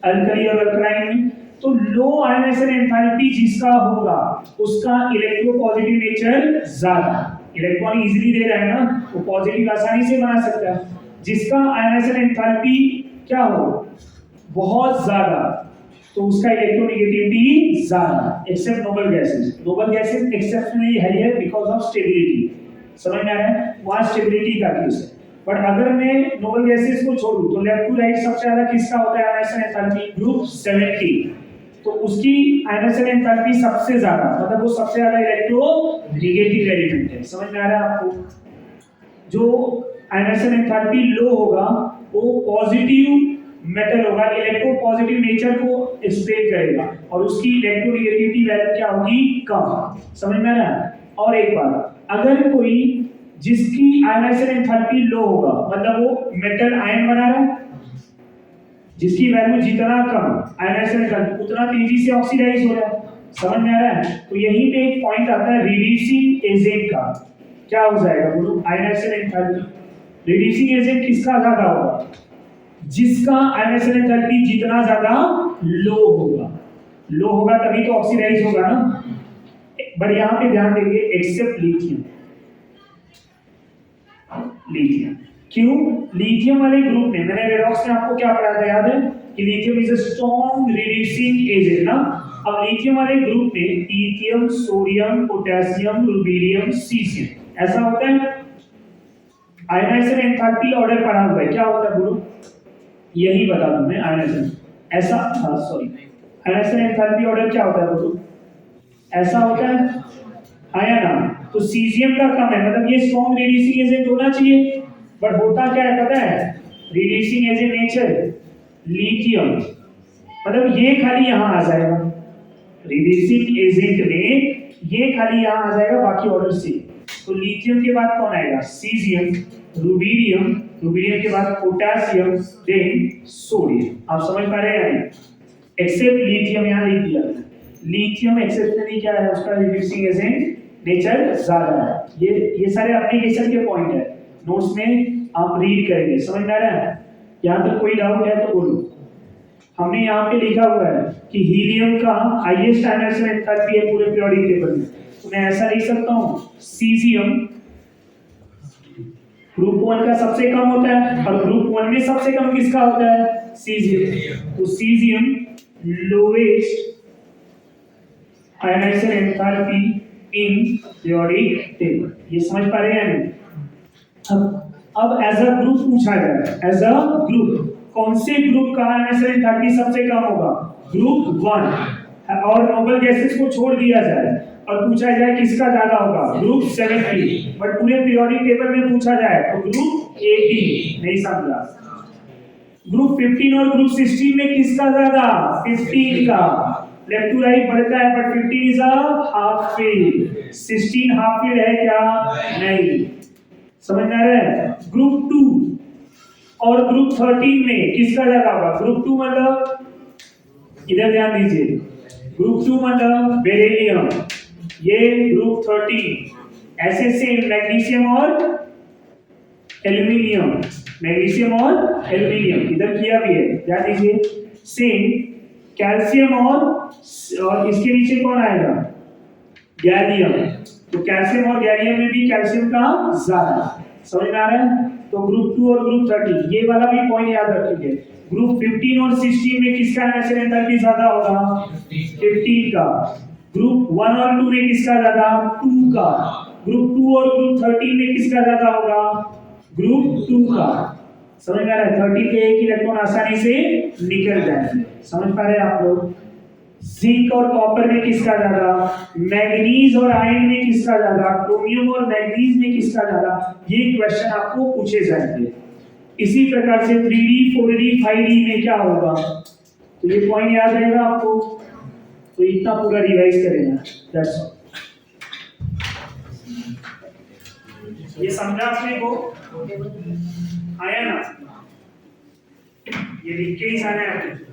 अल्कली और अल्कलाइन में। तो लो आयोनाइजेशन एंथैल्पी जिसका होगा उसका इलेक्ट्रोपॉजिटिव नेचर ज्यादा, इलेक्ट्रॉन इजीली दे रहा है ना, वो पॉजिटिव आसानी से बना सकता है। जिसका आयोनाइजेशन एंथैल्पी क्या हो, बहुत ज्यादा, तो उसका इलेक्ट्रोनेगेटिविटी ज्यादा, except noble gases. Noble gases exceptionally higher because of stability. समझ में आ रहा है, वहां स्टेबिलिटी का केस है। बट अगर मैं नोबल गैसेस को छोड़ूं तो लेफ्ट टू राइट सबसे ज्यादा किसका होता है आयनाइजेशन एंथैल्पी? ग्रुप 70। तो उसकी आयनाइजेशन एंथैल्पी सबसे ज्यादा, मतलब वो सबसे ज्यादा इलेक्ट्रोनेगेटिव एलिमेंट है। समझ में आ रहा है आपको? जो आयनाइजेशन एंथैल्पी लो होगा वो पॉजिटिव मेटल होगा, इलेक्ट्रो पॉजिटिव नेचर को एक्सप्लेन करेगा और उसकी इलेक्ट्रोनेगेटिविटी वैल्यू क्या होगी? कम। समझ में आ रहा है? और एक बात, अगर कोई जिसकी आयनाइजेशन एंथैल्पी लो होगा, मतलब वो मेटल आयन बना रहा है, जिसकी वैल्यू जितना कम आयनाइजेशन एंथैल्पी उतना तेजी से ऑक्सीडाइज हो रहा है। समझ में आ रहा है? तो यहीं पे एक पॉइंट आता है रिड्यूसिंग एजेंट का। क्या हो जाएगा बोलो? Ionization enthalpy. रिड्यूसिंग एजेंट किसका ज्यादा होगा? जिसका आयनाइजेशन एंथैल्पी जितना ज्यादा लो होगा। लो होगा तभी तो ऑक्सीडाइज होगा ना। बट यहां पे ध्यान देंगे, एक्सेप्ट लिथियम। लिथियम क्यों? लिथियम वाले ग्रुप में मैंने रेडॉक्स में आपको क्या पढ़ाया था, याद है कि lithium is a strong reducing agent ना। अब लिथियम वाले ग्रुप में lithium, sodium, potassium, rubidium, caesium ऐसा होता है। आयनाइजेशन एंथैल्पी ऑर्डर पढ़ा हुआ है, क्या होता है बोलो? यही बता दूं मैं, आयनाइजेशन ऐसा, सॉरी, आयनाइजेशन एंथैल्पी ऑर्डर क्या होता है बोलो? ऐसा होता है आयन। तो सीजियम का कम है, मतलब ये स्ट्रॉन्ग रिड्यूसिंग एजेंट होना चाहिए, बट होता क्या है पता है? रिड्यूसिंग एजेंट नेचर लिथियम, मतलब ये खाली यहां आ जाएगा रिड्यूसिंग एजेंट में, ये खाली यहां आ जाएगा, बाकी ऑर्डर से। तो लिथियम के बाद कौन आएगा? सीजियम, रुबिडियम, रुबिडियम के बाद पोटेशियम, देन सोडियम। आप समझ पा रहे हैं? एक्सेप्ट लिथियम यहां लिख दिया। लिथियम एक्सेप्शनली क्या है? उसका रिड्यूसिंग एजेंट नेचर ज्यादा है। ये सारे एप्लीकेशन के पॉइंट है, नोट्स में आप रीड करेंगे। समझ में आ रहा है? यहां तक कोई डाउट है तो बोलो। हमने यहाँ पे लिखा हुआ है कि हीलियम का हाईएस्ट आयनाइजेशन एंथैल्पी है पूरे पीरियोडिक टेबल में, तो मैं ऐसा लिख सकता हूँ सीजियम ग्रुप 1 का सबसे कम होता है, और ग्रुप 1 में सबसे कम किसका होता है? सीजियम। तो caesium lowest ionization enthalpy in periodic table. ये समझ पा रहे हैं? अब एज अ ग्रुप पूछा जाए, एज अ ग्रुप कौन से ग्रुप का आयनाइजेशन एंथैल्पी सबसे कम होगा? ग्रुप 1। और नोबल गैसेस को छोड़ दिया जाए और पूछा जाए किसका ज्यादा होगा? ग्रुप 70। बट पूरे पीरियोडिक टेबल में पूछा जाए तो ग्रुप 80। नहीं समझा? ग्रुप 15 और ग्रुप 16 में किसका ज्यादा? 15 का। लेफ्ट टू राइट बढ़ता है, but 15 is a half field, 16 half field है क्या? नहीं। समझ में आ रहा है? ग्रुप 2 और ग्रुप 13 में किसका ज्यादा होगा? ग्रुप 2 मतलब, इधर ध्यान दीजिए, ग्रुप 2 मतलब बेरिलियम, ये ग्रुप 13। ऐसे सेम मैग्नीशियम और एल्यूमिनियम, मैग्नीशियम और एल्यूमिनियम इधर किया भी है, ध्यान दीजिए। सेम कैल्शियम और इसके नीचे कौन आएगा? गैलियम। तो कैल्शियम और गैलियम में भी कैल्शियम का ज्यादा। समझ में आ रहा है? तो ग्रुप 2 और ग्रुप 13, ये वाला भी पॉइंट याद रखिए। ग्रुप 15 और 16 में किसका आयनाइजेशन एंथैल्पी ज्यादा होगा? 15 का। ग्रुप 1 और 2 में किसका ज्यादा? 2 का। ग्रुप 2 और ग्रुप 13 में किसका ज्यादा होगा? ग्रुप 2 का। समझ में आ रहा है? 13 के एक इलेक्ट्रॉन आसानी से निकल जाएंगे। समझ पा रहे हैं आप लोग? जिंक और कॉपर में किसका ज्यादा? मैग्नीज और आयरन में किसका ज्यादा? क्रोमियम और मैग्नीज में किसका ज्यादा? ये क्वेश्चन आपको पूछे जाएंगे। इसी प्रकार से 3D 4D 5D में क्या होगा? तो ये पॉइंट याद रहेगा आपको, तो इतना पूरा रिवाइज करेंगे। That's all. ये समझा आपने को? आया ना? ये लिख के ही जाना है आपको।